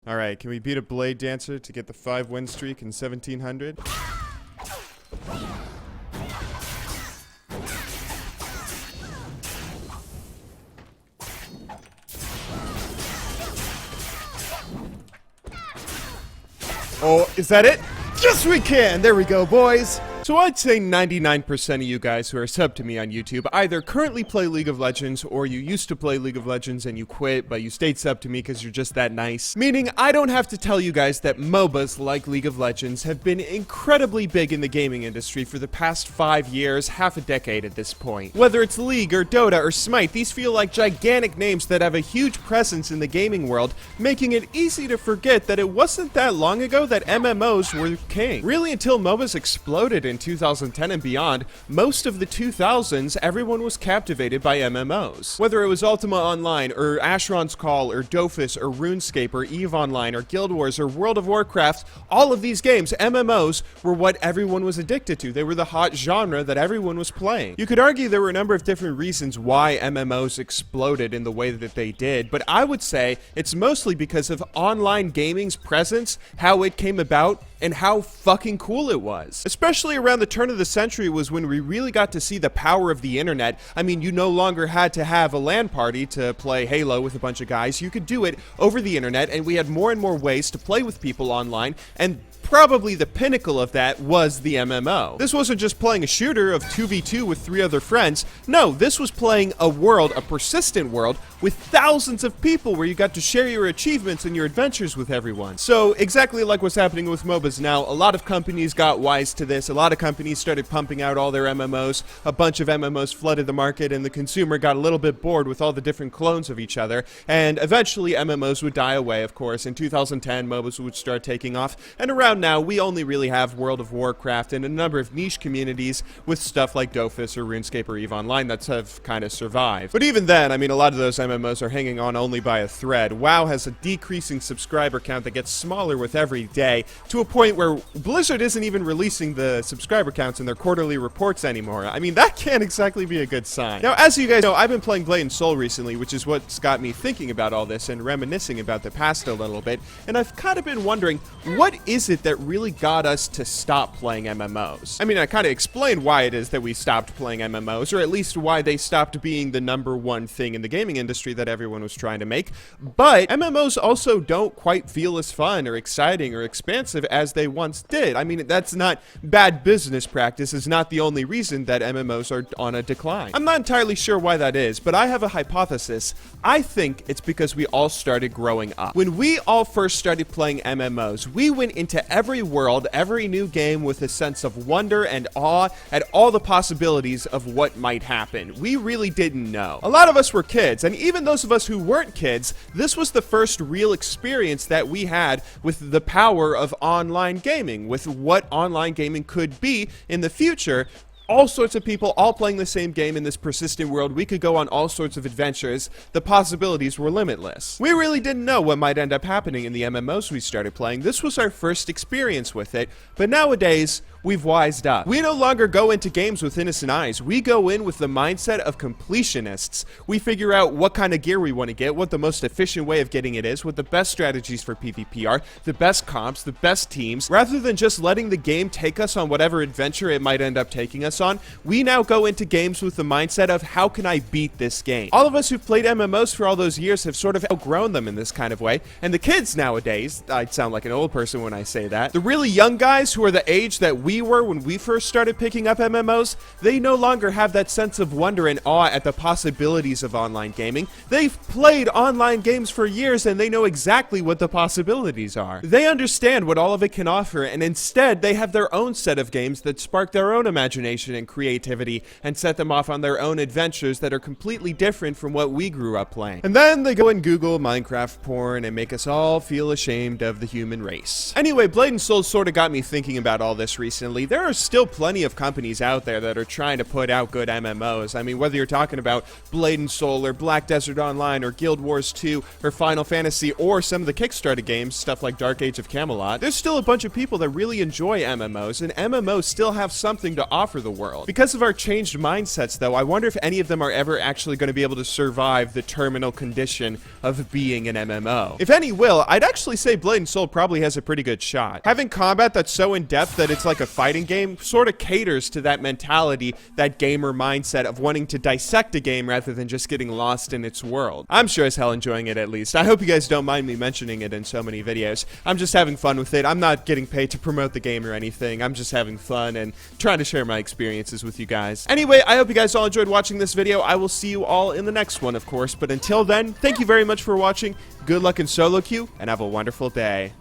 Alright, can we beat a Blade Dancer to get the 5-win streak in 1700? Oh, is that it? Yes, we can! There we go, boys! So I'd say 99% of you guys who are subbed to me on YouTube either currently play League of Legends or you used to play League of Legends and you quit, but you stayed subbed to me because you're just that nice. Meaning I don't have to tell you guys that MOBAs like League of Legends have been incredibly big in the gaming industry for the past 5 years, half a decade at this point. Whether it's League or Dota or Smite, these feel like gigantic names that have a huge presence in the gaming world, making it easy to forget that it wasn't that long ago that MMOs were king. Really, until MOBAs exploded in 2010 and beyond, most of the 2000s, everyone was captivated by MMOs. Whether it was Ultima Online, or Asheron's Call, or Dofus, or RuneScape, or EVE Online, or Guild Wars, or World of Warcraft, all of these games, MMOs, were what everyone was addicted to. They were the hot genre that everyone was playing. You could argue there were a number of different reasons why MMOs exploded in the way that they did, but I would say it's mostly because of online gaming's presence, how it came about, and how fucking cool it was. Especially around the turn of the century was when we really got to see the power of the internet. I mean, you no longer had to have a LAN party to play Halo with a bunch of guys. You could do it over the internet, and we had more and more ways to play with people online, and probably the pinnacle of that was the MMO. This wasn't just playing a shooter of 2v2 with 3 other friends. No, this was playing a world, a persistent world, with thousands of people where you got to share your achievements and your adventures with everyone. So exactly like what's happening with MOBAs now, a lot of companies got wise to this. A lot of companies started pumping out all their MMOs. A bunch of MMOs flooded the market, and the consumer got a little bit bored with all the different clones of each other. And eventually MMOs would die away, of course. In 2010, MOBAs would start taking off. And around now, we only really have World of Warcraft and a number of niche communities with stuff like Dofus or RuneScape or EVE Online that have kind of survived. But even then, I mean, a lot of those MMOs are hanging on only by a thread. WoW has a decreasing subscriber count that gets smaller with every day, to a point where Blizzard isn't even releasing the subscriber counts in their quarterly reports anymore. I mean, that can't exactly be a good sign. Now, as you guys know, I've been playing Blade & Soul recently, which is what's got me thinking about all this and reminiscing about the past a little bit, and I've kind of been wondering, what is it that really got us to stop playing MMOs? I mean, I kind of explained why it is that we stopped playing MMOs, or at least why they stopped being the #1 thing in the gaming industry that everyone was trying to make, but MMOs also don't quite feel as fun or exciting or expansive as they once did. I mean, that's not bad business practice. It's not the only reason that MMOs are on a decline. I'm not entirely sure why that is, but I have a hypothesis. I think it's because we all started growing up. When we all first started playing MMOs, we went into every world, every new game with a sense of wonder and awe at all the possibilities of what might happen. We really didn't know. A lot of us were kids, and even those of us who weren't kids, this was the first real experience that we had with the power of online gaming, with what online gaming could be in the future. All sorts of people all playing the same game in this persistent world. We could go on all sorts of adventures. The possibilities were limitless. We really didn't know what might end up happening in the MMOs we started playing. This was our first experience with it, but nowadays, we've wised up. We no longer go into games with innocent eyes. We go in with the mindset of completionists. We figure out what kind of gear we want to get, what the most efficient way of getting it is, what the best strategies for PvP are, the best comps, the best teams. Rather than just letting the game take us on whatever adventure it might end up taking us on, we now go into games with the mindset of, how can I beat this game? All of us who've played MMOs for all those years have sort of outgrown them in this kind of way. And the kids nowadays, I'd sound like an old person when I say that, the really young guys who are the age that we were when we first started picking up MMOs, they no longer have that sense of wonder and awe at the possibilities of online gaming. They've played online games for years, and they know exactly what the possibilities are. They understand what all of it can offer, and instead they have their own set of games that spark their own imagination and creativity and set them off on their own adventures that are completely different from what we grew up playing. And then they go and Google Minecraft porn and make us all feel ashamed of the human race. Anyway, Blade & Soul sort of got me thinking about all this recently. recently, there are still plenty of companies out there that are trying to put out good MMOs. I mean, whether you're talking about Blade and Soul or Black Desert Online or Guild Wars 2 or Final Fantasy or some of the Kickstarter games, stuff like Dark Age of Camelot, there's still a bunch of people that really enjoy MMOs, and MMOs still have something to offer the world. Because of our changed mindsets, though, I wonder if any of them are ever actually going to be able to survive the terminal condition of being an MMO. If any will, I'd actually say Blade and Soul probably has a pretty good shot. Having combat that's so in-depth that it's like a fighting game sort of caters to that mentality, that gamer mindset of wanting to dissect a game rather than just getting lost in its world. I'm sure as hell enjoying it, at least. I hope you guys don't mind me mentioning it in so many videos. I'm just having fun with it. I'm not getting paid to promote the game or anything. I'm just having fun and trying to share my experiences with you guys. Anyway, I hope you guys all enjoyed watching this video. I will see you all in the next one, of course, but until then, thank you very much for watching. Good luck in solo queue, and have a wonderful day.